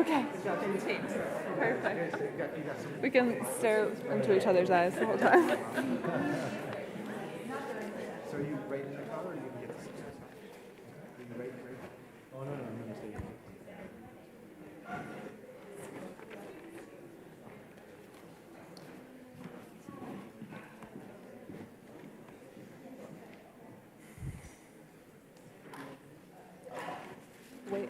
Okay. Perfect. We can stare into each other's eyes the whole time. So are you right in the car, or are you going to get this? Are you right? Oh, no, I'm going to stay. Wait.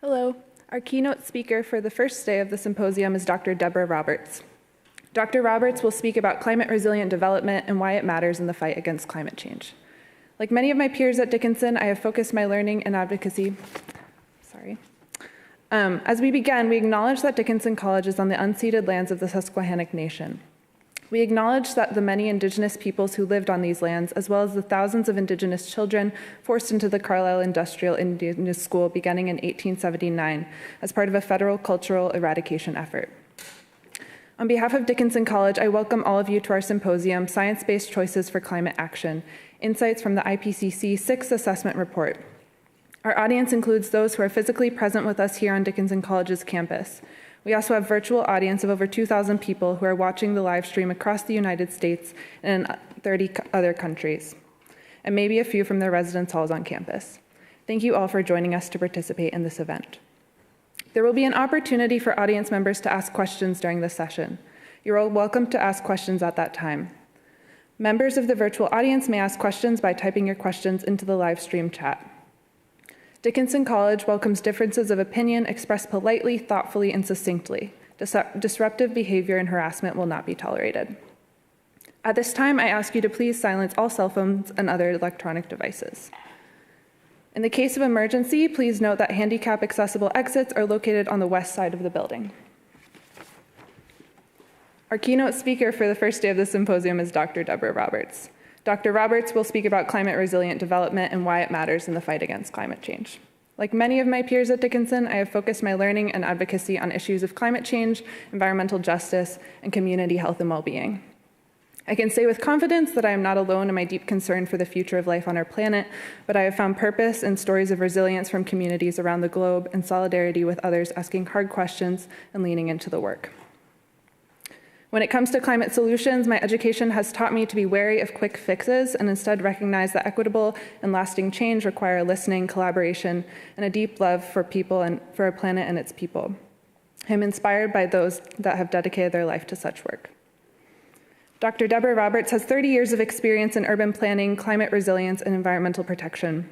Hello. Our keynote speaker for the first day of the symposium is Dr. Debra Roberts. Dr. Roberts will speak about climate-resilient development and why it matters in the fight against climate change. Like many of my peers at Dickinson, I have focused my learning and advocacy. As we begin, we acknowledge that Dickinson College is on the unceded lands of the Susquehannock Nation. We acknowledge that the many Indigenous peoples who lived on these lands, as well as the thousands of Indigenous children forced into the Carlisle Industrial Indigenous School beginning in 1879 as part of a federal cultural eradication effort. On behalf of Dickinson College, I welcome all of you to our symposium, Science-Based Choices for Climate Action, Insights from the IPCC 6th Assessment Report. Our audience includes those who are physically present with us here on Dickinson College's campus. We also have a virtual audience of over 2,000 people who are watching the live stream across the United States and in 30 other countries, and maybe a few from their residence halls on campus. Thank you all for joining us to participate in this event. There will be an opportunity for audience members to ask questions during this session. You're all welcome to ask questions at that time. Members of the virtual audience may ask questions by typing your questions into the live stream chat. Dickinson College welcomes differences of opinion expressed politely, thoughtfully, and succinctly. Disruptive behavior and harassment will not be tolerated. At this time, I ask you to please silence all cell phones and other electronic devices. In the case of emergency, please note that handicap-accessible exits are located on the west side of the building. Our keynote speaker for the first day of the symposium is Dr. Debra Roberts. Dr. Roberts will speak about climate-resilient development and why it matters in the fight against climate change. Like many of my peers at Dickinson, I have focused my learning and advocacy on issues of climate change, environmental justice, and community health and well-being. I can say with confidence that I am not alone in my deep concern for the future of life on our planet, but I have found purpose in stories of resilience from communities around the globe and solidarity with others asking hard questions and leaning into the work. When it comes to climate solutions, my education has taught me to be wary of quick fixes and instead recognize that equitable and lasting change require listening, collaboration, and a deep love for people and for our planet and its people. I'm inspired by those that have dedicated their life to such work. Dr. Debra Roberts has 30 years of experience in urban planning, climate resilience, and environmental protection.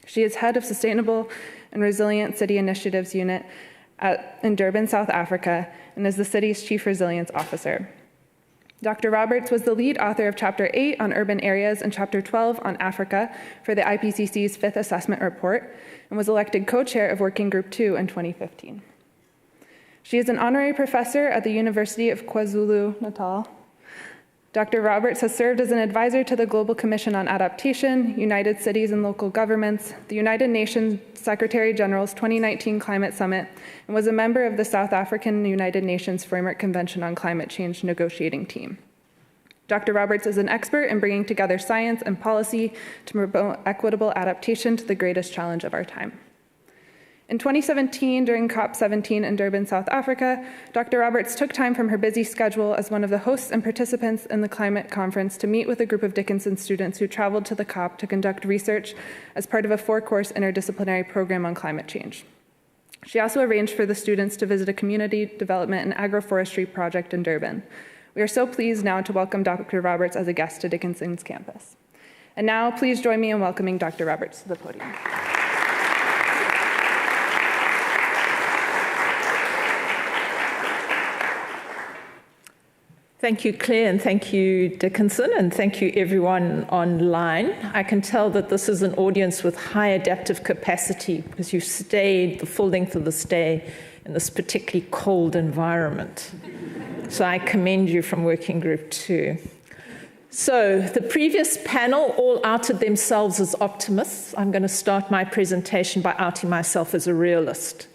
She is head of Sustainable and Resilient City Initiatives Unit in Durban, South Africa, and is the city's Chief Resilience Officer. Dr. Roberts was the lead author of Chapter 8 on urban areas and Chapter 12 on Africa for the IPCC's 5th Assessment Report, and was elected co-chair of Working Group 2 in 2015. She is an honorary professor at the University of KwaZulu-Natal. Dr. Roberts has served as an advisor to the Global Commission on Adaptation, United Cities and Local Governments, the United Nations Secretary General's 2019 Climate Summit, and was a member of the South African United Nations Framework Convention on Climate Change negotiating team. Dr. Roberts is an expert in bringing together science and policy to promote equitable adaptation to the greatest challenge of our time. In 2017, during COP17 in Durban, South Africa, Dr. Roberts took time from her busy schedule as one of the hosts and participants in the climate conference to meet with a group of Dickinson students who traveled to the COP to conduct research as part of a 4-course interdisciplinary program on climate change. She also arranged for the students to visit a community development and agroforestry project in Durban. We are so pleased now to welcome Dr. Roberts as a guest to Dickinson's campus. And now, please join me in welcoming Dr. Roberts to the podium. Thank you, Claire, and thank you, Dickinson, and thank you, everyone online. I can tell that this is an audience with high adaptive capacity because you've stayed the full length of the stay in this particularly cold environment. So I commend you from Working Group 2. So the previous panel all outed themselves as optimists. I'm going to start my presentation by outing myself as a realist,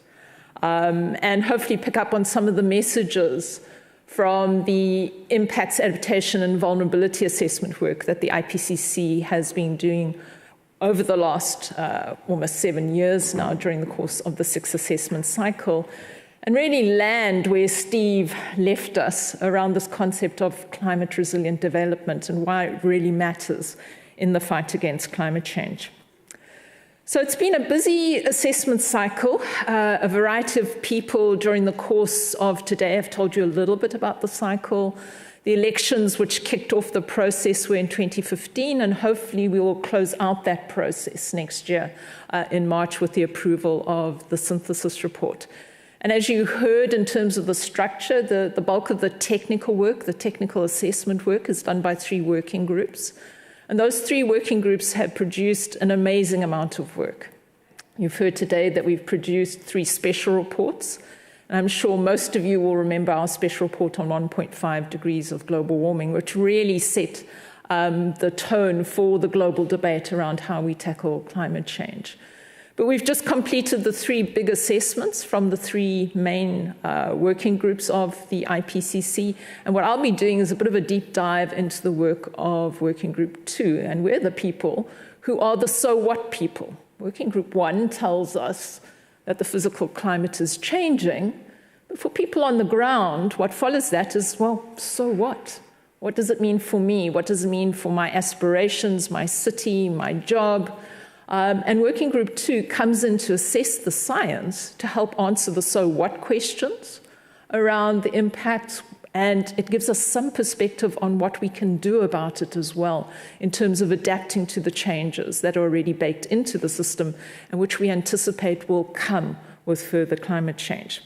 and hopefully pick up on some of the messages from the impacts, adaptation, and vulnerability assessment work that the IPCC has been doing over the last almost 7 years now during the course of the 6 assessment cycle, and really land where Steve left us around this concept of climate resilient development and why it really matters in the fight against climate change. So it's been a busy assessment cycle. A variety of people during the course of today have told you a little bit about the cycle. The elections which kicked off the process were in 2015, and hopefully we will close out that process next year in March with the approval of the synthesis report. And as you heard in terms of the structure, the bulk of the technical work, the technical assessment work, is done by 3 working groups. And those 3 working groups have produced an amazing amount of work. You've heard today that we've produced 3 special reports. And I'm sure most of you will remember our special report on 1.5 degrees of global warming, which really set the tone for the global debate around how we tackle climate change. But we've just completed the 3 big assessments from the 3 main working groups of the IPCC. And what I'll be doing is a bit of a deep dive into the work of Working Group 2. And we're the people who are the so what people. Working Group 1 tells us that the physical climate is changing. But for people on the ground, what follows that is, well, so what? What does it mean for me? What does it mean for my aspirations, my city, my job? And Working Group 2 comes in to assess the science to help answer the so what questions around the impacts, and it gives us some perspective on what we can do about it as well in terms of adapting to the changes that are already baked into the system and which we anticipate will come with further climate change.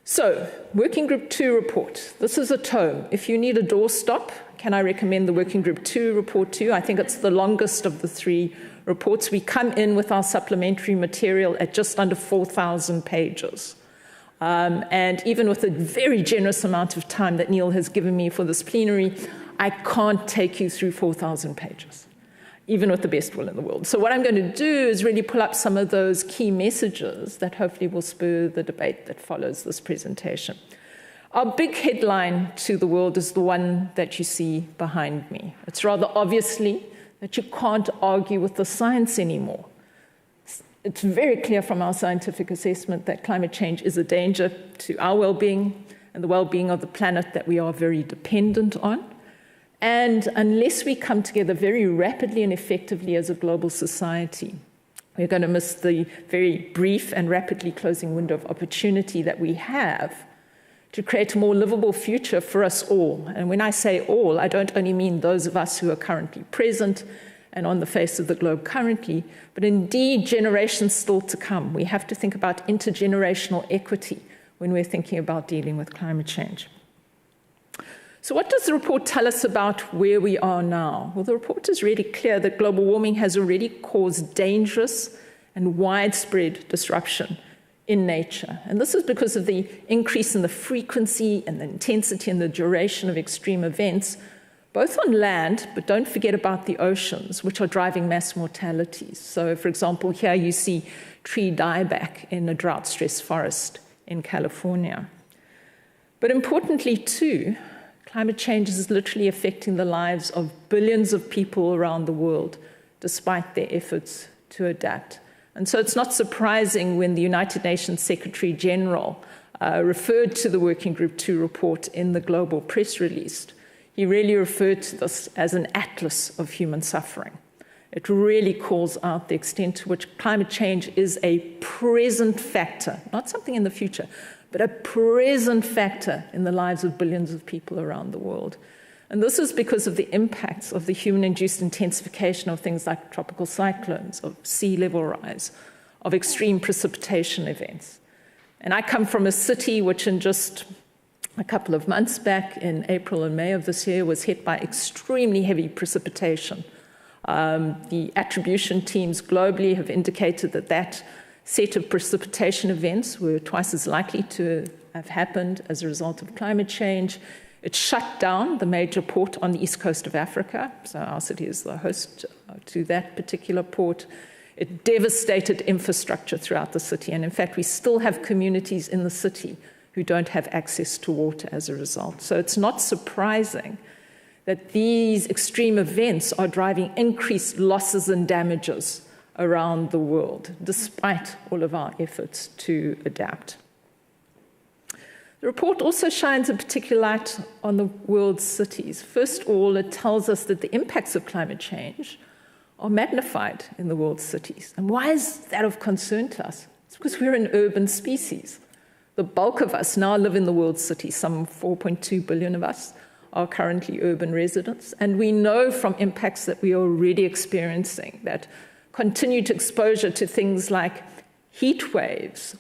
So, Working Group 2 report. This is a tome. If you need a doorstop, can I recommend the Working Group 2 report to you? I think it's the longest of the 3 reports. We come in with our supplementary material at just under 4,000 pages. And even with a very generous amount of time that Neil has given me for this plenary, I can't take you through 4,000 pages, even with the best will in the world. So what I'm going to do is really pull up some of those key messages that hopefully will spur the debate that follows this presentation. Our big headline to the world is the one that you see behind me. It's rather obviously that you can't argue with the science anymore. It's very clear from our scientific assessment that climate change is a danger to our well-being and the well-being of the planet that we are very dependent on. And unless we come together very rapidly and effectively as a global society, we're going to miss the very brief and rapidly closing window of opportunity that we have to create a more livable future for us all. And when I say all, I don't only mean those of us who are currently present and on the face of the globe currently, but indeed generations still to come. We have to think about intergenerational equity when we're thinking about dealing with climate change. So what does the report tell us about where we are now? Well, the report is really clear that global warming has already caused dangerous and widespread disruption in nature. And this is because of the increase in the frequency and the intensity and the duration of extreme events, both on land, but don't forget about the oceans, which are driving mass mortalities. So, for example, here you see tree dieback in a drought-stressed forest in California. But importantly, too, climate change is literally affecting the lives of billions of people around the world, despite their efforts to adapt. And so it's not surprising when the United Nations Secretary General referred to the Working Group 2 report in the global press release. He really referred to this as an atlas of human suffering. It really calls out the extent to which climate change is a present factor, not something in the future, but a present factor in the lives of billions of people around the world. And this is because of the impacts of the human-induced intensification of things like tropical cyclones, of sea level rise, of extreme precipitation events. And I come from a city which in just a couple of months back, in April and May of this year, was hit by extremely heavy precipitation. The attribution teams globally have indicated that that set of precipitation events were twice as likely to have happened as a result of climate change. It shut down the major port on the east coast of Africa, so our city is the host to that particular port. It devastated infrastructure throughout the city, and in fact, we still have communities in the city who don't have access to water as a result. So it's not surprising that these extreme events are driving increased losses and damages around the world, despite all of our efforts to adapt. The report also shines a particular light on the world's cities. First of all, it tells us that the impacts of climate change are magnified in the world's cities. And why is that of concern to us? It's because we're an urban species. The bulk of us now live in the world's cities. Some 4.2 billion of us are currently urban residents. And we know from impacts that we are already experiencing that continued exposure to things like heat waves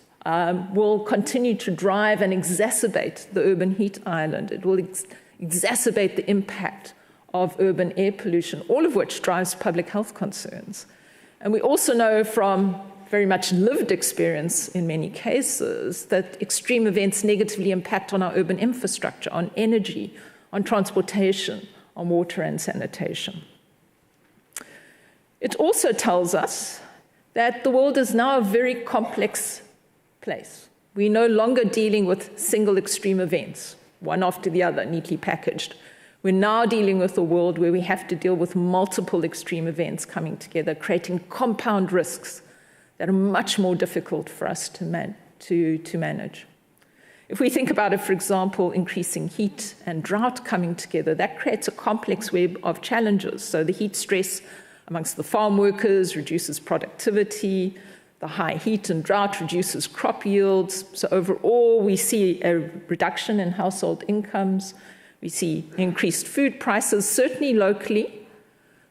will continue to drive and exacerbate the urban heat island. It will exacerbate the impact of urban air pollution, all of which drives public health concerns. And we also know from very much lived experience in many cases that extreme events negatively impact on our urban infrastructure, on energy, on transportation, on water and sanitation. It also tells us that the world is now a very complex place. We're no longer dealing with single extreme events, one after the other, neatly packaged. We're now dealing with a world where we have to deal with multiple extreme events coming together, creating compound risks that are much more difficult for us to manage. If we think about it, for example, increasing heat and drought coming together, that creates a complex web of challenges. So the heat stress amongst the farm workers reduces productivity. The high heat and drought reduces crop yields. So overall, we see a reduction in household incomes. We see increased food prices, certainly locally,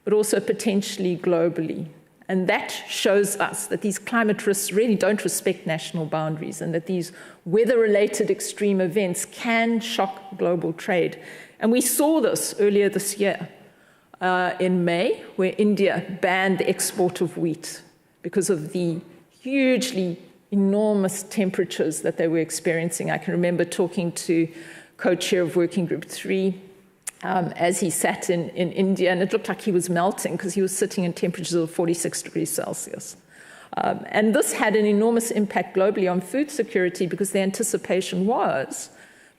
but also potentially globally. And that shows us that these climate risks really don't respect national boundaries and that these weather-related extreme events can shock global trade. And we saw this earlier this year in May, where India banned the export of wheat because of the hugely enormous temperatures that they were experiencing. I can remember talking to co-chair of Working Group 3 as he sat in India, and it looked like he was melting because he was sitting in temperatures of 46 degrees Celsius. And this had an enormous impact globally on food security because the anticipation was,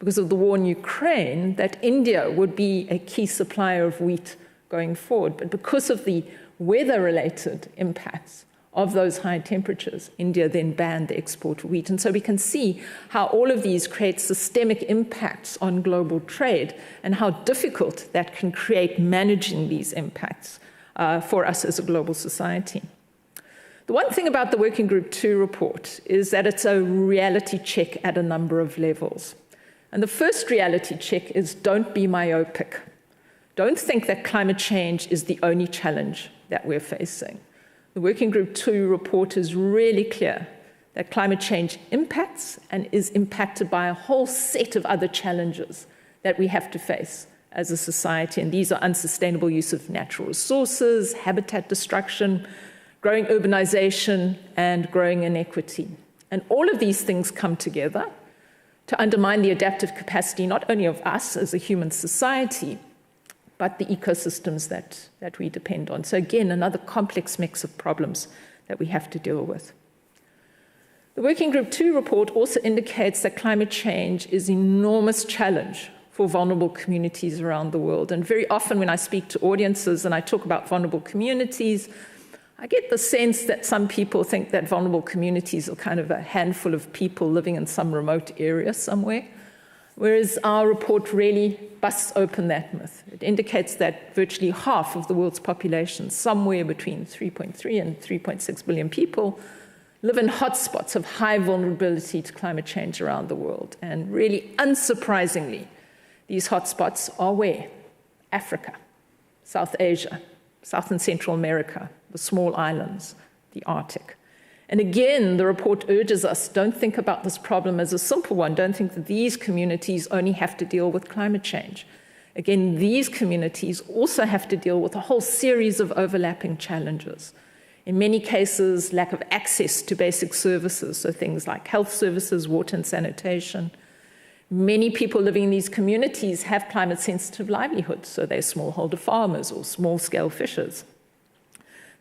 because of the war in Ukraine, that India would be a key supplier of wheat going forward. But because of the weather-related impacts of those high temperatures, India then banned the export of wheat. And so we can see how all of these create systemic impacts on global trade and how difficult that can create managing these impacts for us as a global society. The one thing about the Working Group 2 report is that it's a reality check at a number of levels. And the first reality check is don't be myopic. Don't think that climate change is the only challenge that we're facing. The Working Group 2 report is really clear that climate change impacts and is impacted by a whole set of other challenges that we have to face as a society. And these are unsustainable use of natural resources, habitat destruction, growing urbanization, and growing inequity. And all of these things come together to undermine the adaptive capacity not only of us as a human society, but the ecosystems that we depend on. So again, another complex mix of problems that we have to deal with. The Working Group 2 report also indicates that climate change is an enormous challenge for vulnerable communities around the world. And very often when I speak to audiences and I talk about vulnerable communities, I get the sense that some people think that vulnerable communities are kind of a handful of people living in some remote area somewhere. Whereas our report really busts open that myth. It indicates that virtually half of the world's population, somewhere between 3.3 and 3.6 billion people, live in hotspots of high vulnerability to climate change around the world. And really unsurprisingly, these hotspots are where? Africa, South Asia, South and Central America, the small islands, the Arctic. And again, the report urges us, don't think about this problem as a simple one. Don't think that these communities only have to deal with climate change. Again, these communities also have to deal with a whole series of overlapping challenges. In many cases, lack of access to basic services, so things like health services, water and sanitation, Many people living in these communities have climate-sensitive livelihoods, so they're smallholder farmers or small-scale fishers.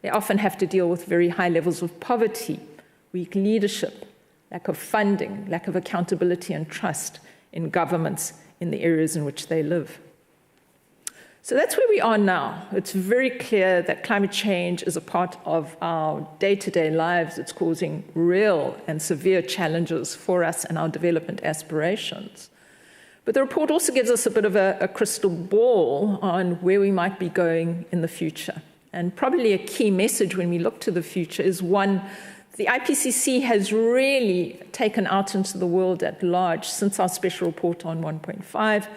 They often have to deal with very high levels of poverty, weak leadership, lack of funding, lack of accountability and trust in governments in the areas in which they live. So that's where we are now. It's very clear that climate change is a part of our day-to-day lives. It's causing real and severe challenges for us and our development aspirations. But the report also gives us a bit of a crystal ball on where we might be going in the future. And probably a key message when we look to the future is one, the IPCC has really taken out into the world at large since our special report on 1.5,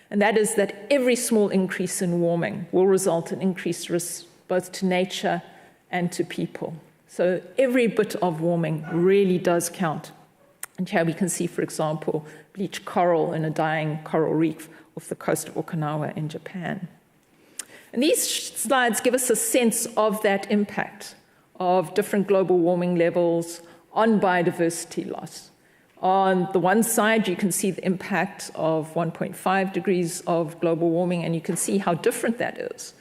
and that is that every small increase in warming will result in increased risks both to nature and to people. So every bit of warming really does count. And here we can see, for example, bleached coral in a dying coral reef off the coast of Okinawa in Japan. And these slides give us a sense of that impact of different global warming levels on biodiversity loss. On the one side, you can see the impact of 1.5 degrees of global warming, and you can see how different that is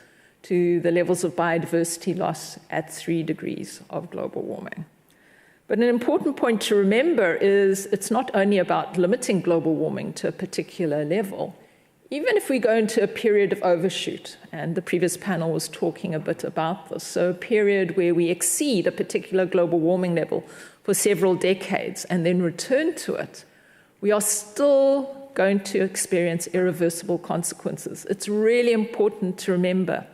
to the levels of biodiversity loss at 3 degrees of global warming. But an important point to remember is it's not only about limiting global warming to a particular level. Even if we go into a period of overshoot, and the previous panel was talking a bit about this, so a period where we exceed a particular global warming level for several decades and then return to it, we are still going to experience irreversible consequences. It's really important to remember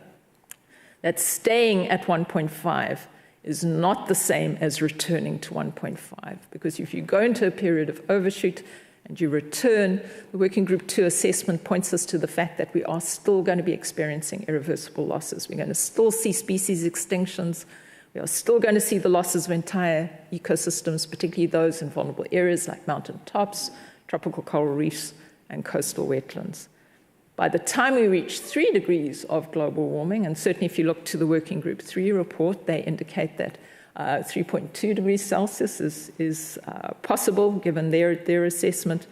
that staying at 1.5 is not the same as returning to 1.5, because if you go into a period of overshoot and you return, the Working Group 2 assessment points us to the fact that we are still going to be experiencing irreversible losses. We're going to still see species extinctions. We are still going to see the losses of entire ecosystems, particularly those in vulnerable areas like mountain tops, tropical coral reefs, and coastal wetlands. By the time we reach 3 degrees of global warming, and certainly if you look to the Working Group 3 report, they indicate that 3.2 degrees Celsius is possible, given their assessment.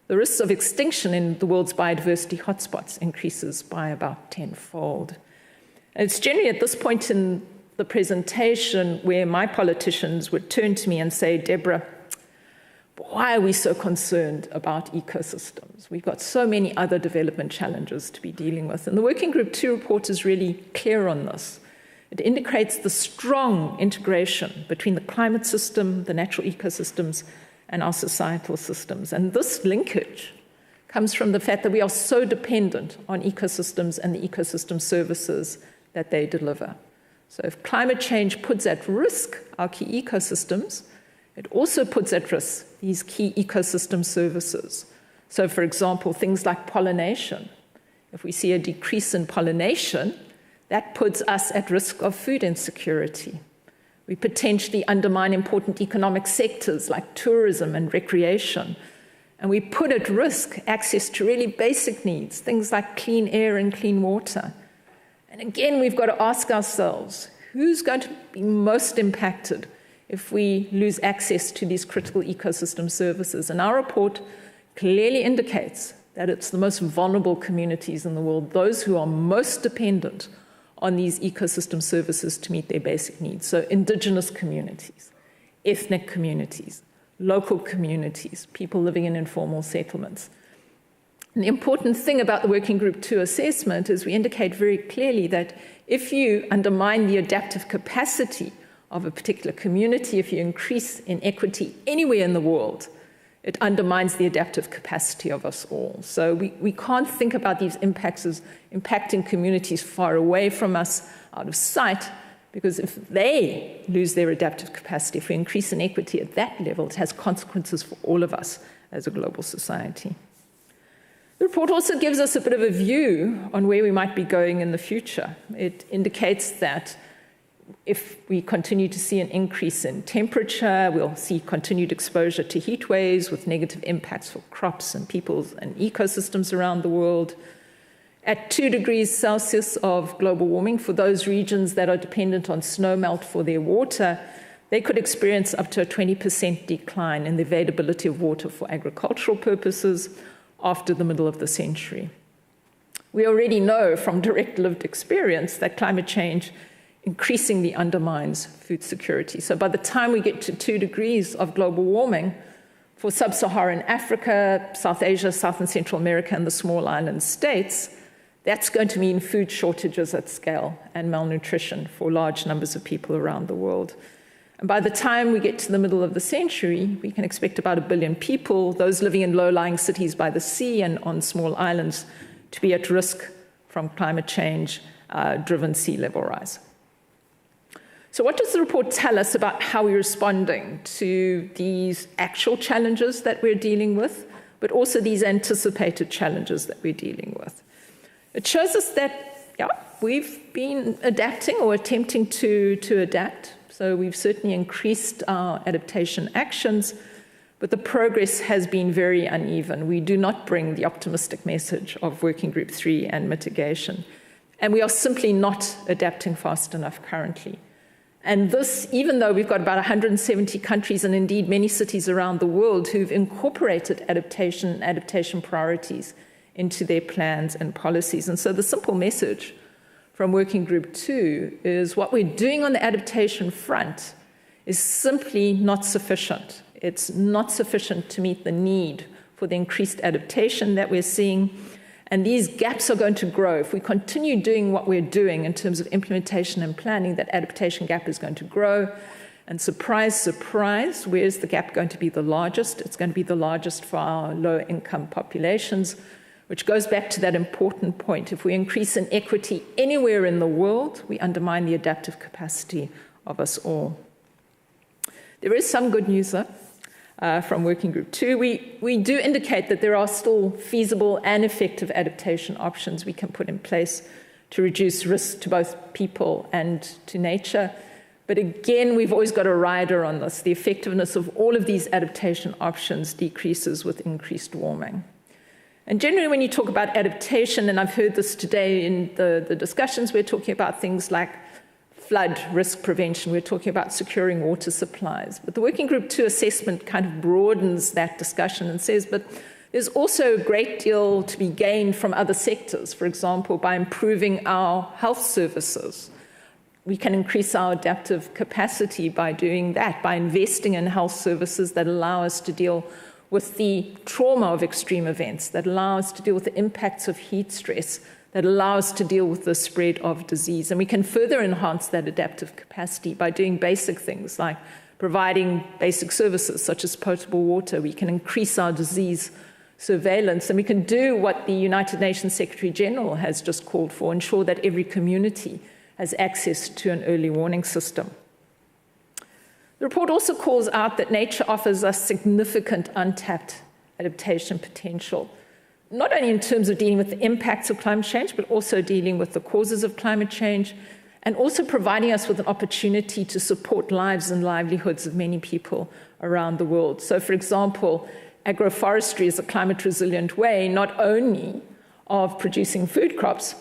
The risks of extinction in the world's biodiversity hotspots increases by about tenfold. And it's generally at this point in the presentation where my politicians would turn to me and say, Debra, why are we so concerned about ecosystems? We've got so many other development challenges to be dealing with. And the Working Group 2 report is really clear on this. It indicates the strong integration between the climate system, the natural ecosystems, and our societal systems. And this linkage comes from the fact that we are so dependent on ecosystems and the ecosystem services that they deliver. So if climate change puts at risk our key ecosystems, it also puts at risk these key ecosystem services. So, for example, things like pollination. If we see a decrease in pollination, that puts us at risk of food insecurity. We potentially undermine important economic sectors like tourism and recreation. And we put at risk access to really basic needs, things like clean air and clean water. And again, we've got to ask ourselves, who's going to be most impacted if we lose access to these critical ecosystem services? And our report clearly indicates that it's the most vulnerable communities in the world, those who are most dependent on these ecosystem services to meet their basic needs. So indigenous communities, ethnic communities, local communities, people living in informal settlements. And the important thing about the Working Group 2 assessment is we indicate very clearly that if you undermine the adaptive capacity of a particular community, if you increase inequity anywhere in the world, it undermines the adaptive capacity of us all. So we can't think about these impacts as impacting communities far away from us, out of sight, because if they lose their adaptive capacity, if we increase inequity at that level, it has consequences for all of us as a global society. The report also gives us a bit of a view on where we might be going in the future. It indicates that if we continue to see an increase in temperature, we'll see continued exposure to heat waves with negative impacts for crops and peoples and ecosystems around the world. At 2 degrees Celsius of global warming, for those regions that are dependent on snowmelt for their water, they could experience up to a 20% decline in the availability of water for agricultural purposes after the middle of the century. We already know from direct lived experience that climate change increasingly undermines food security. So by the time we get to 2 degrees of global warming, for sub-Saharan Africa, South Asia, South and Central America, and the small island states, that's going to mean food shortages at scale and malnutrition for large numbers of people around the world. And by the time we get to the middle of the century, we can expect about 1 billion people, those living in low-lying cities by the sea and on small islands, to be at risk from climate change-driven sea level rise. So what does the report tell us about how we're responding to these actual challenges that we're dealing with, but also these anticipated challenges that we're dealing with? It shows us that, we've been adapting or attempting to adapt. So we've certainly increased our adaptation actions, but the progress has been very uneven. We do not bring the optimistic message of Working Group 3 and mitigation. And we are simply not adapting fast enough currently. And this, even though we've got about 170 countries and indeed many cities around the world who've incorporated adaptation priorities into their plans and policies. And so the simple message from Working Group 2 is what we're doing on the adaptation front is simply not sufficient. It's not sufficient to meet the need for the increased adaptation that we're seeing. And these gaps are going to grow. If we continue doing what we're doing in terms of implementation and planning, that adaptation gap is going to grow. And surprise, surprise, where's the gap going to be the largest? It's going to be the largest for our low-income populations, which goes back to that important point. If we increase inequity anywhere in the world, we undermine the adaptive capacity of us all. There is some good news, though. From Working Group 2, we do indicate that there are still feasible and effective adaptation options we can put in place to reduce risk to both people and to nature. But again, we've always got a rider on this. The effectiveness of all of these adaptation options decreases with increased warming. And generally, when you talk about adaptation, and I've heard this today in the discussions, we're talking about things like flood risk prevention, we're talking about securing water supplies. But the Working Group 2 assessment kind of broadens that discussion and says, but there's also a great deal to be gained from other sectors. For example, by improving our health services, we can increase our adaptive capacity by doing that, by investing in health services that allow us to deal with the trauma of extreme events, that allow us to deal with the impacts of heat stress, that allow us to deal with the spread of disease. And we can further enhance that adaptive capacity by doing basic things like providing basic services such as potable water. We can increase our disease surveillance, and we can do what the United Nations Secretary General has just called for, ensure that every community has access to an early warning system. The report also calls out that nature offers us significant untapped adaptation potential, not only in terms of dealing with the impacts of climate change, but also dealing with the causes of climate change, and also providing us with an opportunity to support lives and livelihoods of many people around the world. So, for example, agroforestry is a climate-resilient way not only of producing food crops,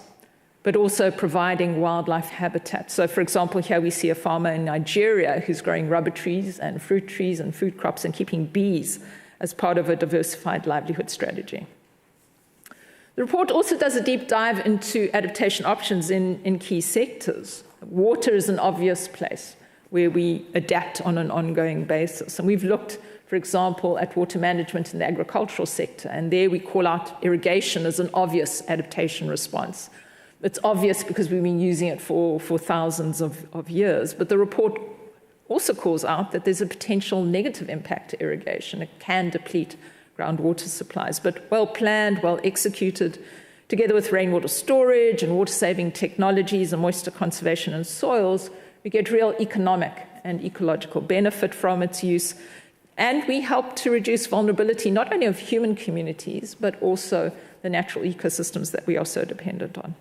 but also providing wildlife habitat. So, for example, here we see a farmer in Nigeria who's growing rubber trees and fruit trees and food crops and keeping bees as part of a diversified livelihood strategy. The report also does a deep dive into adaptation options in key sectors. Water is an obvious place where we adapt on an ongoing basis. And we've looked, for example, at water management in the agricultural sector, and there we call out irrigation as an obvious adaptation response. It's obvious because we've been using it for thousands of years. But the report also calls out that there's a potential negative impact to irrigation. It can deplete groundwater supplies, but well planned, well executed, together with rainwater storage and water-saving technologies and moisture conservation in soils, we get real economic and ecological benefit from its use, and we help to reduce vulnerability not only of human communities, but also the natural ecosystems that we are so dependent on.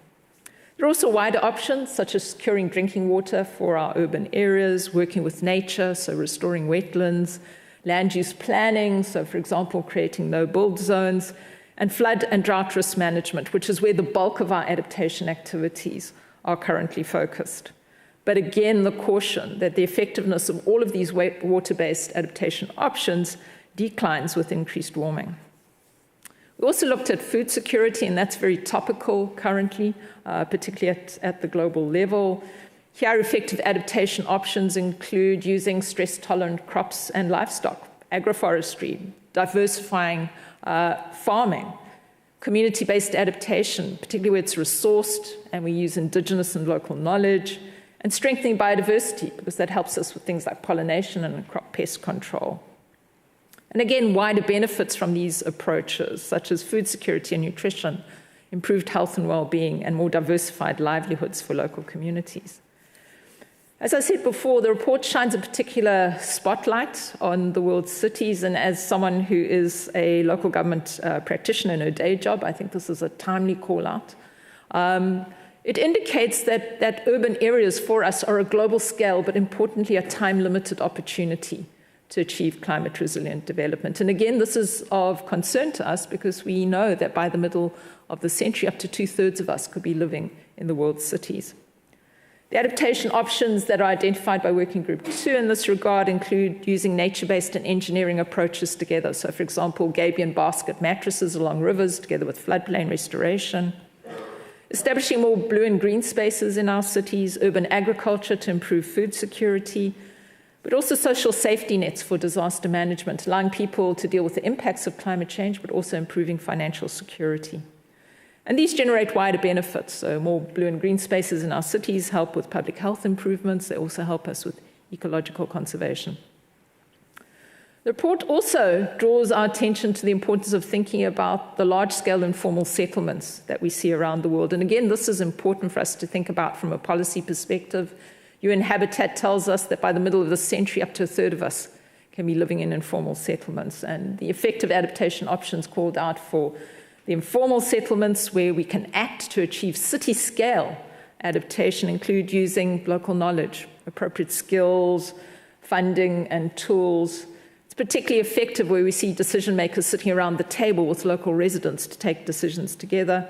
There are also wider options, such as securing drinking water for our urban areas, working with nature, so restoring wetlands, land use planning, so for example, creating no-build zones, and flood and drought risk management, which is where the bulk of our adaptation activities are currently focused. But again, the caution that the effectiveness of all of these water-based adaptation options declines with increased warming. We also looked at food security, and that's very topical currently, particularly at the global level. Here, effective adaptation options include using stress-tolerant crops and livestock, agroforestry, diversifying farming, community-based adaptation, particularly where it's resourced and we use indigenous and local knowledge, and strengthening biodiversity, because that helps us with things like pollination and crop pest control. And again, wider benefits from these approaches, such as food security and nutrition, improved health and well-being, and more diversified livelihoods for local communities. As I said before, the report shines a particular spotlight on the world's cities, and as someone who is a local government practitioner in her day job, I think this is a timely call-out. It indicates that urban areas for us are a global scale, but importantly, a time-limited opportunity to achieve climate-resilient development. And again, this is of concern to us because we know that by the middle of the century, up to 2/3 of us could be living in the world's cities. The adaptation options that are identified by Working Group 2 in this regard include using nature-based and engineering approaches together. So, for example, gabion basket mattresses along rivers together with floodplain restoration, establishing more blue and green spaces in our cities, urban agriculture to improve food security, but also social safety nets for disaster management, allowing people to deal with the impacts of climate change, but also improving financial security. And these generate wider benefits. So more blue and green spaces in our cities help with public health improvements. They also help us with ecological conservation. The report also draws our attention to the importance of thinking about the large-scale informal settlements that we see around the world. And again, this is important for us to think about from a policy perspective. UN Habitat tells us that by the middle of the century, up to 1/3 of us can be living in informal settlements. And the effective adaptation options called out for the informal settlements where we can act to achieve city-scale adaptation include using local knowledge, appropriate skills, funding, and tools. It's particularly effective where we see decision makers sitting around the table with local residents to take decisions together.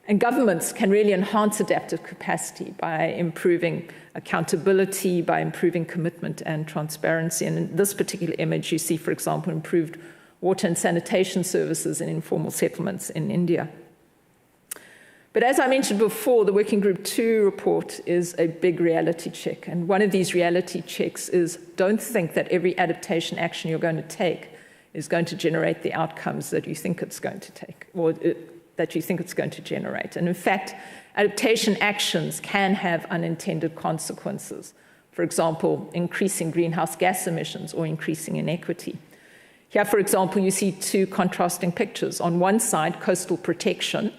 And governments can really enhance adaptive capacity by improving accountability, by improving commitment and transparency. And in this particular image, you see, for example, improved water and sanitation services in informal settlements in India. But as I mentioned before, the Working Group 2 report is a big reality check. And one of these reality checks is don't think that every adaptation action you're going to take is going to generate the outcomes that you think it's going to take, or that you think it's going to generate. And in fact, adaptation actions can have unintended consequences. For example, increasing greenhouse gas emissions or increasing inequity. Here, for example, you see two contrasting pictures. On one side, coastal protection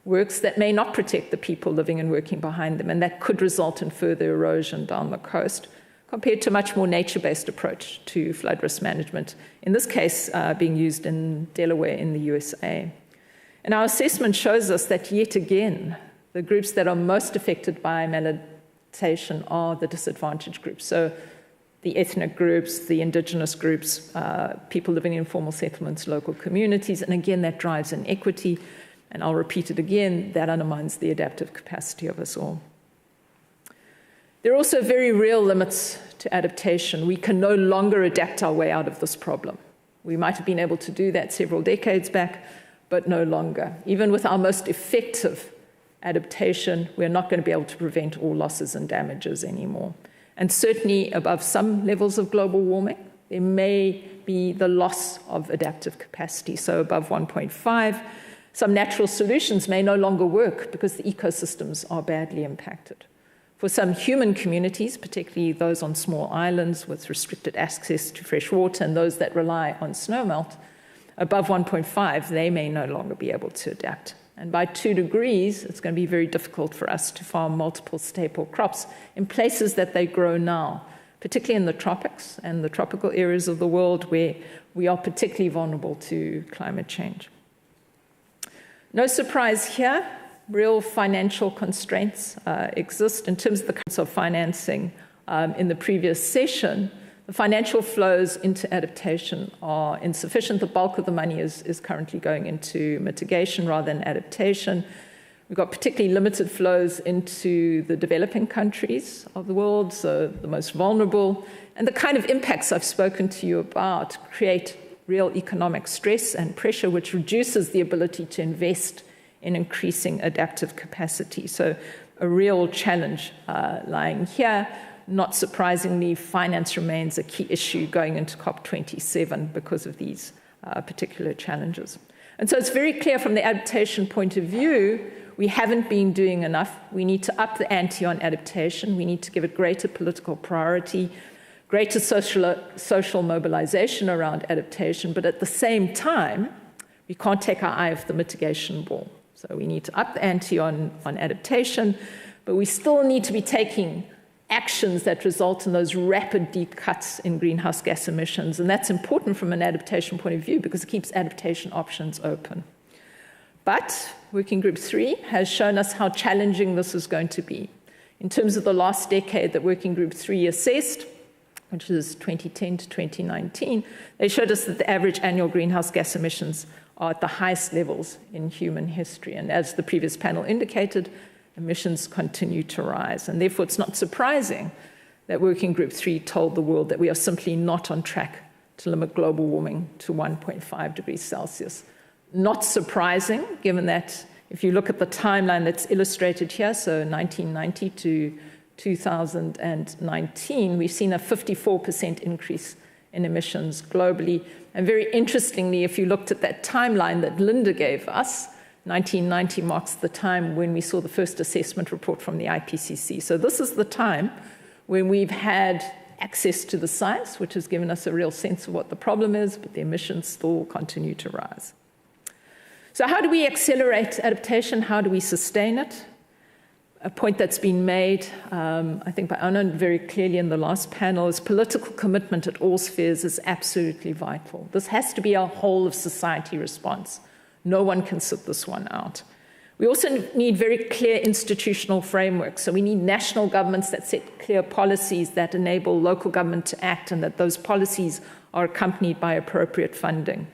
works that may not protect the people living and working behind them, and that could result in further erosion down the coast, compared to a much more nature-based approach to flood risk management, in this case being used in Delaware in the USA. And our assessment shows us that, yet again, the groups that are most affected by maladaptation are the disadvantaged groups. So the ethnic groups, the indigenous groups, people living in informal settlements, local communities, and again, that drives inequity. And I'll repeat it again, that undermines the adaptive capacity of us all. There are also very real limits to adaptation. We can no longer adapt our way out of this problem. We might have been able to do that several decades back, but no longer. Even with our most effective adaptation, we're not going to be able to prevent all losses and damages anymore. And certainly above some levels of global warming, there may be the loss of adaptive capacity. So above 1.5, some natural solutions may no longer work because the ecosystems are badly impacted. For some human communities, particularly those on small islands with restricted access to fresh water and those that rely on snowmelt, above 1.5, they may no longer be able to adapt. And by 2 degrees, it's going to be very difficult for us to farm multiple staple crops in places that they grow now, particularly in the tropics and the tropical areas of the world where we are particularly vulnerable to climate change. No surprise here, real financial constraints exist in terms of the kinds of financing. In the previous session, the financial flows into adaptation are insufficient. The bulk of the money is currently going into mitigation rather than adaptation. We've got particularly limited flows into the developing countries of the world, so the most vulnerable. And the kind of impacts I've spoken to you about create real economic stress and pressure, which reduces the ability to invest in increasing adaptive capacity. So a real challenge lying here. Not surprisingly, finance remains a key issue going into COP27 because of these particular challenges. And so it's very clear from the adaptation point of view, we haven't been doing enough. We need to up the ante on adaptation. We need to give it greater political priority, greater social mobilization around adaptation, but at the same time, we can't take our eye off the mitigation ball. So we need to up the ante on adaptation, but we still need to be taking actions that result in those rapid deep cuts in greenhouse gas emissions. And that's important from an adaptation point of view because it keeps adaptation options open. But Working Group 3 has shown us how challenging this is going to be. In terms of the last decade that Working Group 3 assessed, which is 2010 to 2019, they showed us that the average annual greenhouse gas emissions are at the highest levels in human history. And as the previous panel indicated, emissions continue to rise. And therefore, it's not surprising that Working Group 3 told the world that we are simply not on track to limit global warming to 1.5 degrees Celsius. Not surprising, given that if you look at the timeline that's illustrated here, so 1990 to 2019, we've seen a 54% increase in emissions globally. And very interestingly, if you looked at that timeline that Linda gave us, 1990 marks the time when we saw the first assessment report from the IPCC. So this is the time when we've had access to the science, which has given us a real sense of what the problem is, but the emissions still continue to rise. So how do we accelerate adaptation? How do we sustain it? A point that's been made, I think by Anna very clearly in the last panel, is political commitment at all spheres is absolutely vital. This has to be a whole of society response. No one can sit this one out. We also need very clear institutional frameworks. So we need national governments that set clear policies that enable local government to act and that those policies are accompanied by appropriate funding.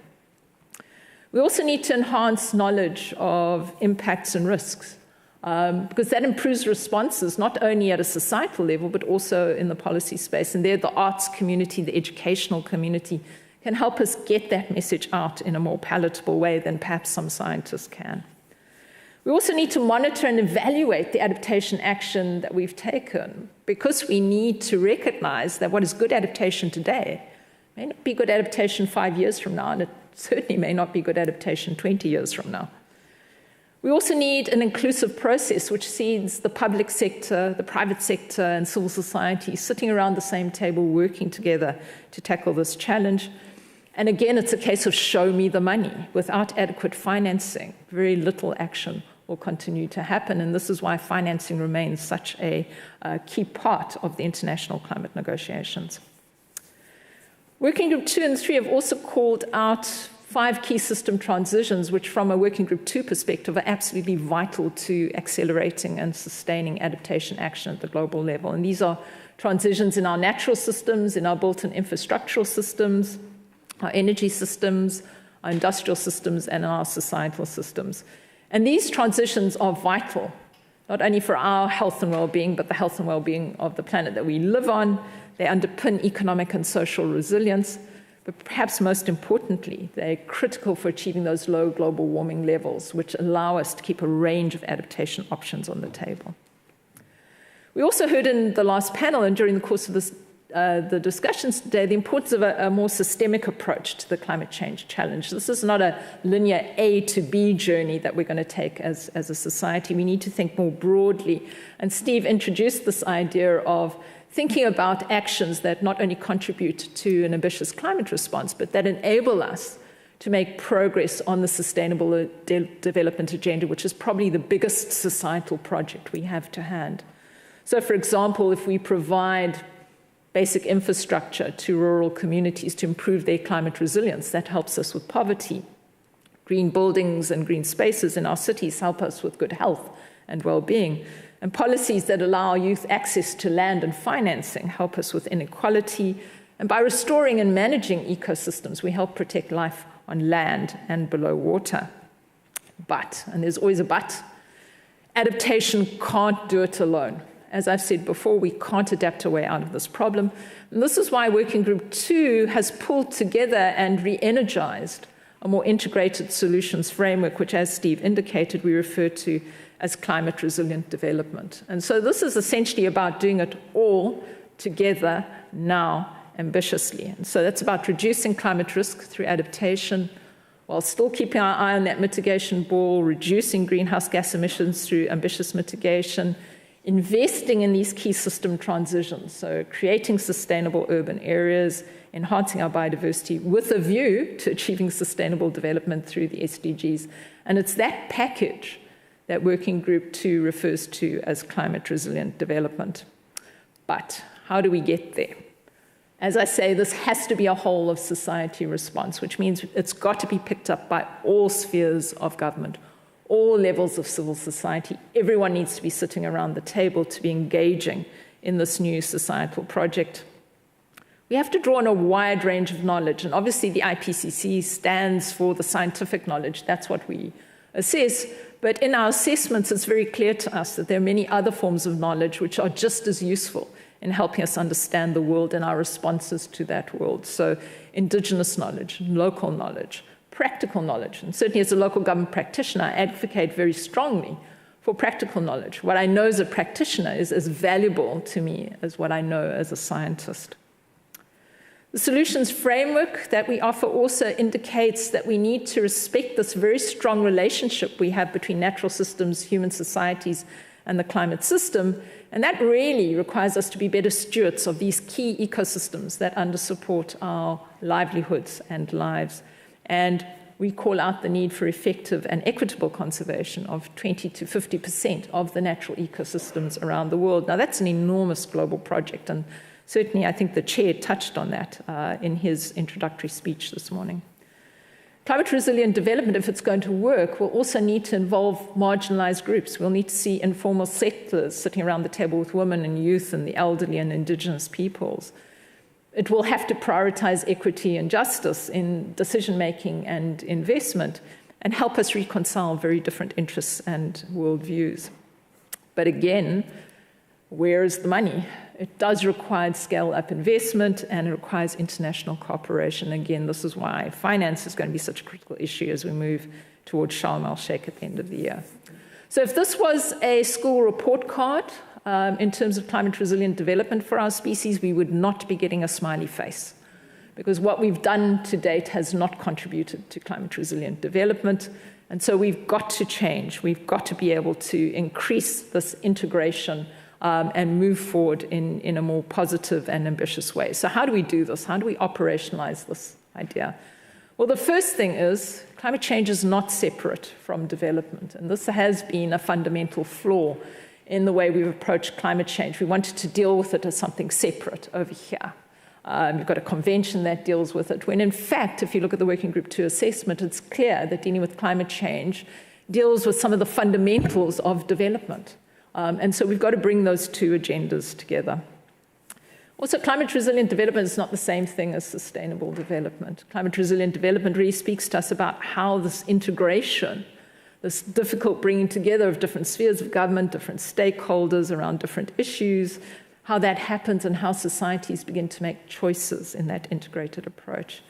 We also need to enhance knowledge of impacts and risks because that improves responses not only at a societal level but also in the policy space. And there the arts community, the educational community can help us get that message out in a more palatable way than perhaps some scientists can. We also need to monitor and evaluate the adaptation action that we've taken because we need to recognize that what is good adaptation today may not be good adaptation 5 years from now, and it certainly may not be good adaptation 20 years from now. We also need an inclusive process which sees the public sector, the private sector, and civil society sitting around the same table working together to tackle this challenge. And again, it's a case of show me the money. Without adequate financing, very little action will continue to happen. And this is why financing remains such a key part of the international climate negotiations. Working Group 2 and 3 have also called out 5 key system transitions, which from a Working Group 2 perspective are absolutely vital to accelerating and sustaining adaptation action at the global level. And these are transitions in our natural systems, in our built and infrastructural systems, our energy systems, our industrial systems, and our societal systems. And these transitions are vital, not only for our health and well-being, but the health and well-being of the planet that we live on. They underpin economic and social resilience, but perhaps most importantly, they're critical for achieving those low global warming levels, which allow us to keep a range of adaptation options on the table. We also heard in the last panel and during the course of this the discussions today, the importance of a more systemic approach to the climate change challenge. This is not a linear A to B journey that we're going to take as a society. We need to think more broadly. And Steve introduced this idea of thinking about actions that not only contribute to an ambitious climate response, but that enable us to make progress on the sustainable development agenda, which is probably the biggest societal project we have to hand. So, for example, if we provide basic infrastructure to rural communities to improve their climate resilience, that helps us with poverty. Green buildings and green spaces in our cities help us with good health and well-being. And policies that allow youth access to land and financing help us with inequality. And by restoring and managing ecosystems, we help protect life on land and below water. But, and there's always a but, Adaptation can't do it alone. As I've said before, we can't adapt our way out of this problem. And this is why Working Group 2 has pulled together and re-energized a more integrated solutions framework, which, as Steve indicated, we refer to as climate resilient development. And so this is essentially about doing it all together now ambitiously. And so that's about reducing climate risk through adaptation, while still keeping our eye on that mitigation ball, reducing greenhouse gas emissions through ambitious mitigation, investing in these key system transitions, so creating sustainable urban areas, enhancing our biodiversity with a view to achieving sustainable development through the SDGs. And it's that package that Working Group 2 refers to as climate resilient development. But how do we get there? As I say, this has to be a whole of society response, which means it's got to be picked up by all spheres of government, all levels of civil society. Everyone needs to be sitting around the table to be engaging in this new societal project. We have to draw on a wide range of knowledge, and obviously the IPCC stands for the scientific knowledge. That's what we assess. But in our assessments, it's very clear to us that there are many other forms of knowledge which are just as useful in helping us understand the world and our responses to that world. So indigenous knowledge, local knowledge, practical knowledge. And certainly as a local government practitioner, I advocate very strongly for practical knowledge. What I know as a practitioner is as valuable to me as what I know as a scientist. The solutions framework that we offer also indicates that we need to respect this very strong relationship we have between natural systems, human societies, and the climate system. And that really requires us to be better stewards of these key ecosystems that undersupport our livelihoods and lives. And we call out the need for effective and equitable conservation of 20 to 50% of the natural ecosystems around the world. Now, that's an enormous global project, and certainly I think the chair touched on that in his introductory speech this morning. Climate resilient development, if it's going to work, will also need to involve marginalized groups. We'll need to see informal settlers sitting around the table with women and youth and the elderly and indigenous peoples. It will have to prioritize equity and justice in decision-making and investment and help us reconcile very different interests and worldviews. But again, where is the money? It does require scale-up investment, and it requires international cooperation. Again, this is why finance is going to be such a critical issue as we move towards Sharm el-Sheikh at the end of the year. So if this was a school report card in terms of climate resilient development for our species, we would not be getting a smiley face, because what we've done to date has not contributed to climate resilient development. And so we've got to change. We've got to be able to increase this integration and move forward in a more positive and ambitious way. So how do we do this? How do we operationalize this idea? Well, the first thing is climate change is not separate from development. And this has been a fundamental flaw in the way we've approached climate change. We wanted to deal with it as something separate over here. You've got a convention that deals with it, when in fact, if you look at the Working Group 2 assessment, it's clear that dealing with climate change deals with some of the fundamentals of development. And so we've got to bring those two agendas together. Also, climate resilient development is not the same thing as sustainable development. Climate resilient development really speaks to us about how this integration, this difficult bringing together of different spheres of government, different stakeholders around different issues, how that happens and how societies begin to make choices in that integrated approach.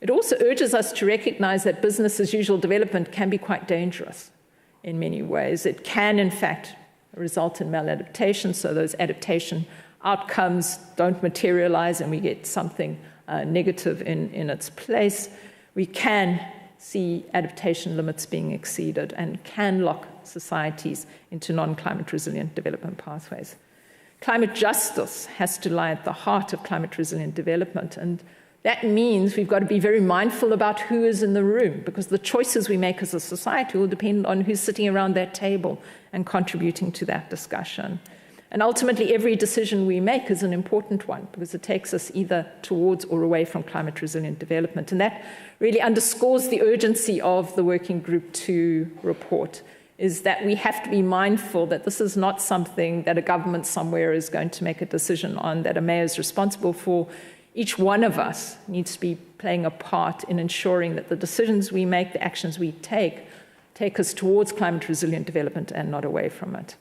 It also urges us to recognize that business as usual development can be quite dangerous in many ways. It can, in fact, result in maladaptation, so those adaptation outcomes don't materialize and we get something negative in its place. We can see adaptation limits being exceeded and can lock societies into non-climate resilient development pathways. Climate justice has to lie at the heart of climate resilient development, and that means we've got to be very mindful about who is in the room, because the choices we make as a society will depend on who's sitting around that table and contributing to that discussion. And ultimately, every decision we make is an important one, because it takes us either towards or away from climate resilient development. And that really underscores the urgency of the Working Group 2 report, is that we have to be mindful that this is not something that a government somewhere is going to make a decision on, that a mayor is responsible for. Each one of us needs to be playing a part in ensuring that the decisions we make, the actions we take take us towards climate resilient development and not away from it.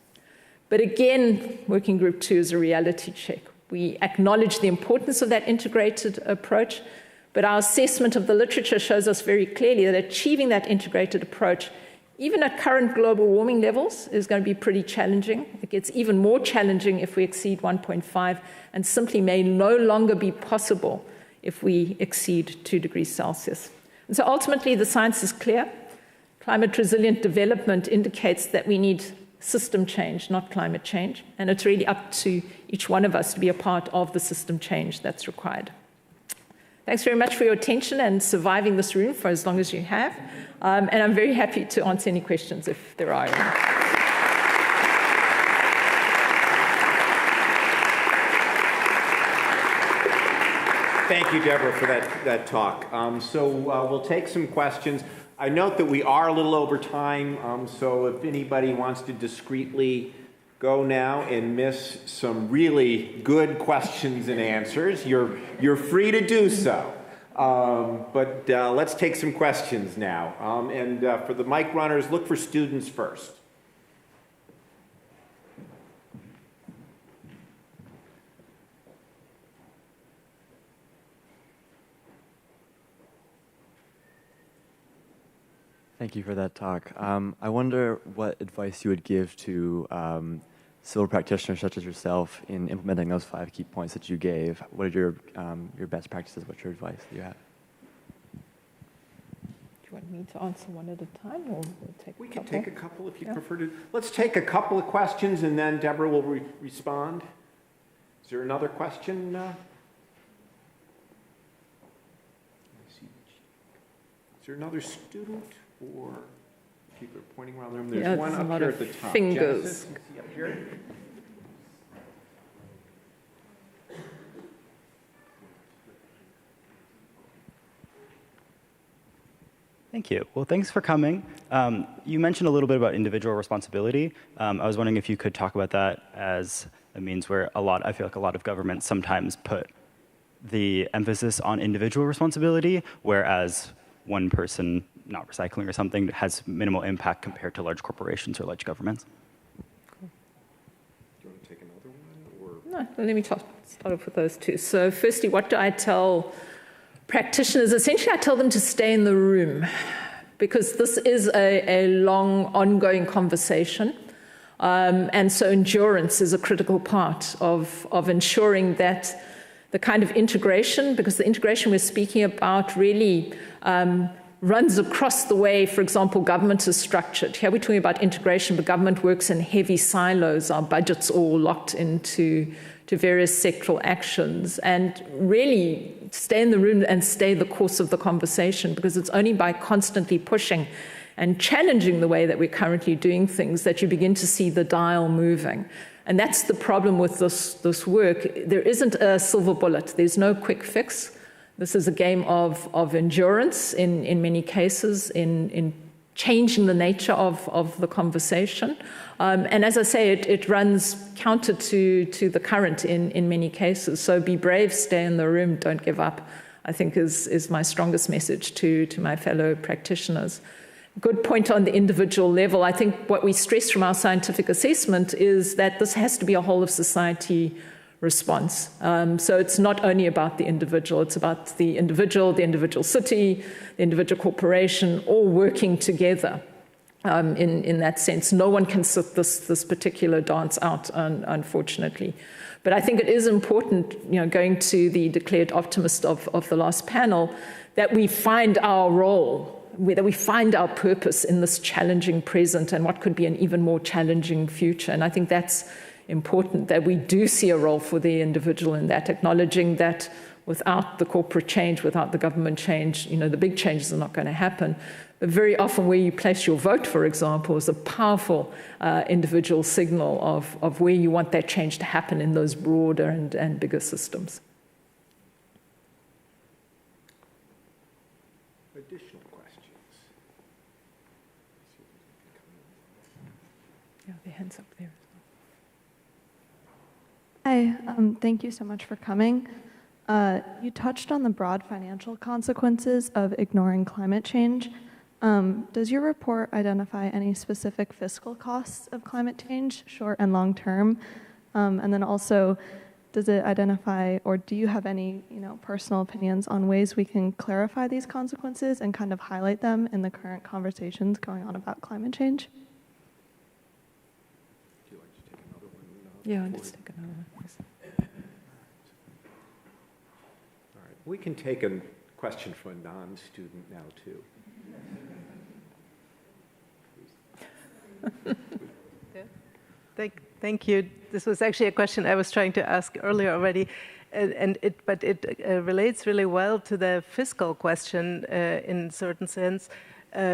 But again, Working Group 2 is a reality check. We acknowledge the importance of that integrated approach, but our assessment of the literature shows us very clearly that achieving that integrated approach, even at current global warming levels, is going to be pretty challenging. It gets even more challenging if we exceed 1.5, and simply may no longer be possible if we exceed 2 degrees Celsius. And so ultimately, the science is clear. Climate resilient development indicates that we need system change, not climate change. And it's really up to each one of us to be a part of the system change that's required. Thanks very much for your attention and surviving this room for as long as you have. And I'm very happy to answer any questions if there are any. Thank you, Debra, for that talk. So we'll take some questions. I note that we are a little over time, so if anybody wants to discreetly go now and miss some really good questions and answers, you're free to do so. But let's take some questions now. And for the mic runners, look for students first. Thank you for that talk. I wonder what advice you would give to civil practitioners such as yourself in implementing those 5 key points that you gave. What are your best practices? What's your advice that you have? Do you want me to answer one at a time, or we'll take We a can couple? take a couple if you prefer to. Let's take a couple of questions, and then Debra will respond. Is there another question? Is there another student? Or keep it pointing around the room. There's one up here at the top. Fingers. Genesis, see up here? Thank you. Well, thanks for coming. You mentioned a little bit about individual responsibility. I was wondering if you could talk about that as a means where I feel like a lot of governments sometimes put the emphasis on individual responsibility, whereas one person not recycling or something has minimal impact compared to large corporations or large governments. Do you want to take another one? Or? No, let me start off with those two. So firstly, what do I tell practitioners? Essentially, I tell them to stay in the room, because this is a long, ongoing conversation. And so endurance is a critical part of ensuring that the kind of integration, because the integration we're speaking about really runs across the way, for example, government is structured. Here we're talking about integration, but government works in heavy silos. Our budgets all locked into various sectoral actions. And really stay in the room and stay the course of the conversation, because it's only by constantly pushing and challenging the way that we're currently doing things that you begin to see the dial moving. And that's the problem with this work. There isn't a silver bullet. There's no quick fix. This is a game of endurance in many cases, in changing the nature of the conversation. And as I say, it runs counter to the current in many cases. So be brave, stay in the room, don't give up, I think is my strongest message to my fellow practitioners. Good point on the individual level. I think what we stress from our scientific assessment is that this has to be a whole of society response. So it's not only about the individual, it's about the individual city, the individual corporation, all working together in that sense. No one can sit this particular dance out, unfortunately. But I think it is important, going to the declared optimist of the last panel, that we find our role, that we find our purpose in this challenging present and what could be an even more challenging future. And I think that's important, that we do see a role for the individual in that, acknowledging that without the corporate change, without the government change, the big changes are not going to happen. But very often where you place your vote, for example, is a powerful individual signal of where you want that change to happen in those broader and bigger systems. Additional questions? Yeah, the hands up there. Hi, thank you so much for coming. You touched on the broad financial consequences of ignoring climate change. Does your report identify any specific fiscal costs of climate change, short and long term? And then also, does it identify, or do you have any personal opinions on ways we can clarify these consequences and kind of highlight them in the current conversations going on about climate change? Would you like to take another one? Yeah, let's take another one. All right. We can take a question from a non-student now, too. Thank you. This was actually a question I was trying to ask earlier already, but it relates really well to the fiscal question in a certain sense,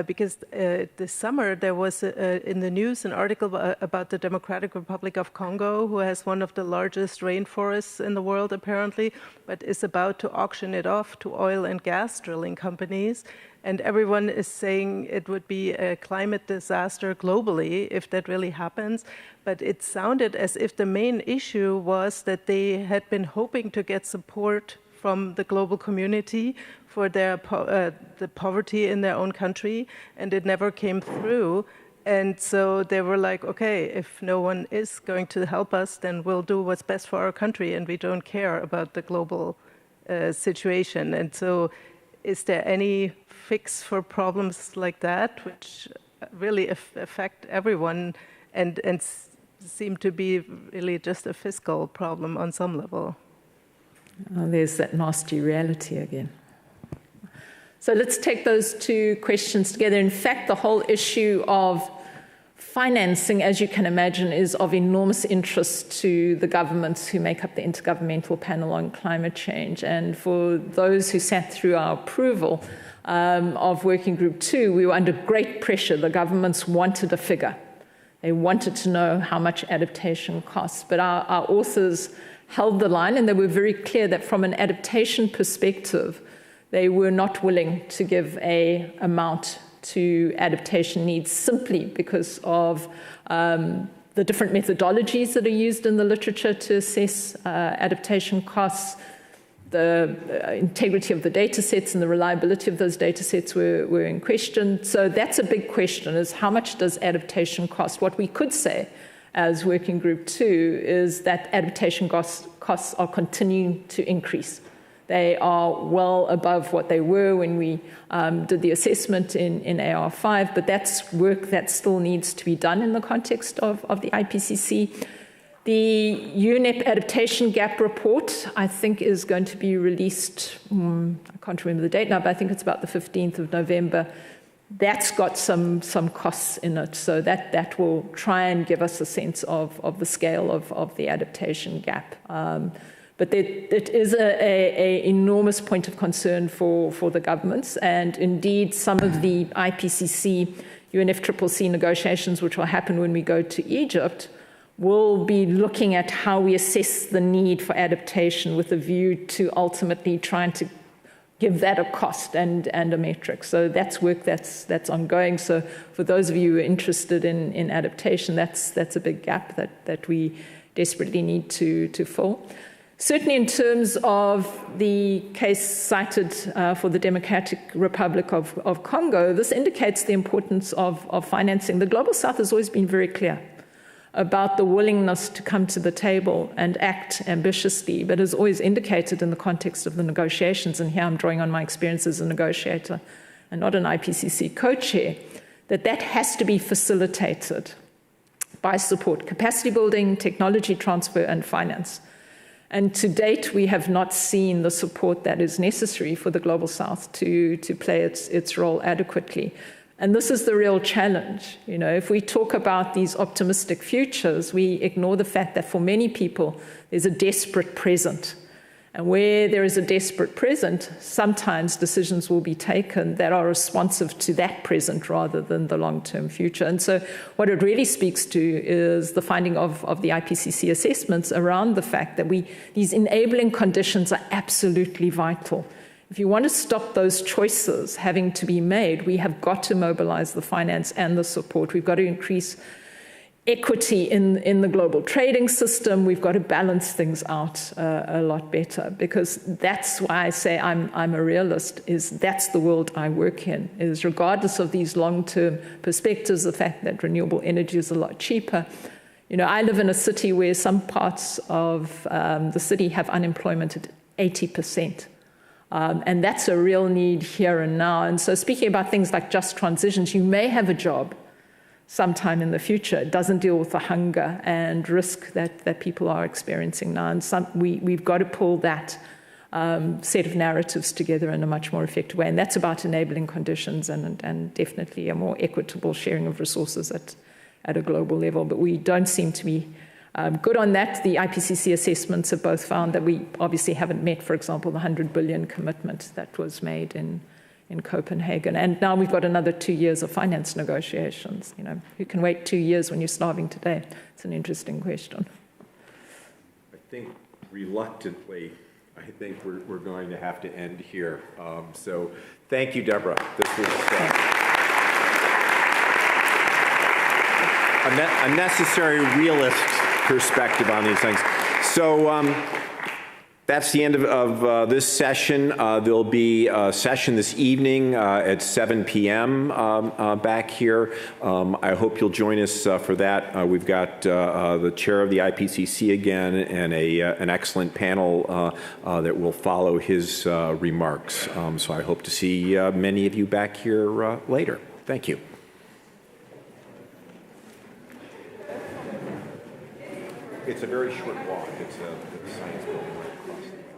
because this summer there was in the news an article about the Democratic Republic of Congo, who has one of the largest rainforests in the world apparently, but is about to auction it off to oil and gas drilling companies. And everyone is saying it would be a climate disaster globally if that really happens. But it sounded as if the main issue was that they had been hoping to get support from the global community for their the poverty in their own country, and it never came through. And so they were like, okay, if no one is going to help us, then we'll do what's best for our country, and we don't care about the global situation. And so is there any fix for problems like that, which really affect everyone and seem to be really just a fiscal problem on some level? There's that nasty reality again. So let's take those two questions together. In fact, the whole issue of financing, as you can imagine, is of enormous interest to the governments who make up the Intergovernmental Panel on Climate Change. And for those who sat through our approval of Working Group 2, we were under great pressure. The governments wanted a figure. They wanted to know how much adaptation costs. But our authors held the line, and they were very clear that from an adaptation perspective, they were not willing to give an amount to adaptation needs simply because of the different methodologies that are used in the literature to assess adaptation costs. The integrity of the data sets and the reliability of those data sets were in question. So that's a big question, is how much does adaptation cost? What we could say as Working Group 2 is that adaptation costs are continuing to increase. They are well above what they were when we did the assessment in AR5, but that's work that still needs to be done in the context of the IPCC. The UNEP Adaptation Gap Report, I think, is going to be released, I can't remember the date now, but I think it's about the 15th of November. That's got some costs in it, so that will try and give us a sense of the scale of the adaptation gap. But it is an enormous point of concern for the governments, and indeed some of the IPCC, UNFCCC negotiations, which will happen when we go to Egypt, will be looking at how we assess the need for adaptation with a view to ultimately trying to give that a cost and a metric. So that's work that's ongoing. So for those of you who are interested in adaptation, that's a big gap that we desperately need to fill. Certainly in terms of the case cited for the Democratic Republic of Congo, this indicates the importance of financing. The Global South has always been very clear about the willingness to come to the table and act ambitiously, but has always indicated in the context of the negotiations, and here I'm drawing on my experience as a negotiator and not an IPCC co-chair, that has to be facilitated by support, capacity building, technology transfer, and finance. And to date, we have not seen the support that is necessary for the Global South to play its role adequately. And this is the real challenge. You know, if we talk about these optimistic futures, we ignore the fact that for many people, there's a desperate present. And where there is a desperate present, sometimes decisions will be taken that are responsive to that present rather than the long-term future. And so what it really speaks to is the finding of the IPCC assessments around the fact that these enabling conditions are absolutely vital. If you want to stop those choices having to be made, we have got to mobilize the finance and the support. We've got to increase equity in the global trading system. We've got to balance things out a lot better, because that's why I say I'm a realist, is that's the world I work in, is regardless of these long-term perspectives, the fact that renewable energy is a lot cheaper. You know, I live in a city where some parts of the city have unemployment at 80%. And that's a real need here and now. And so speaking about things like just transitions, you may have a job sometime in the future. It doesn't deal with the hunger and risk that people are experiencing now. And we've got to pull that set of narratives together in a much more effective way. And that's about enabling conditions and definitely a more equitable sharing of resources at a global level. But we don't seem to be good on that. The IPCC assessments have both found that we obviously haven't met, for example, the 100 billion commitment that was made in Copenhagen. And now we've got another 2 years of finance negotiations. You know, who can wait 2 years when you're starving today? It's an interesting question. I think reluctantly, I think we're going to have to end here. So thank you, Debra. This was a necessary realist perspective on these things. So that's the end of this session. There'll be a session this evening at 7 p.m. Back here. I hope you'll join us for that. We've got the chair of the IPCC again, and an excellent panel that will follow his remarks. So I hope to see many of you back here later. Thank you. It's a very short walk. It's a science building right across the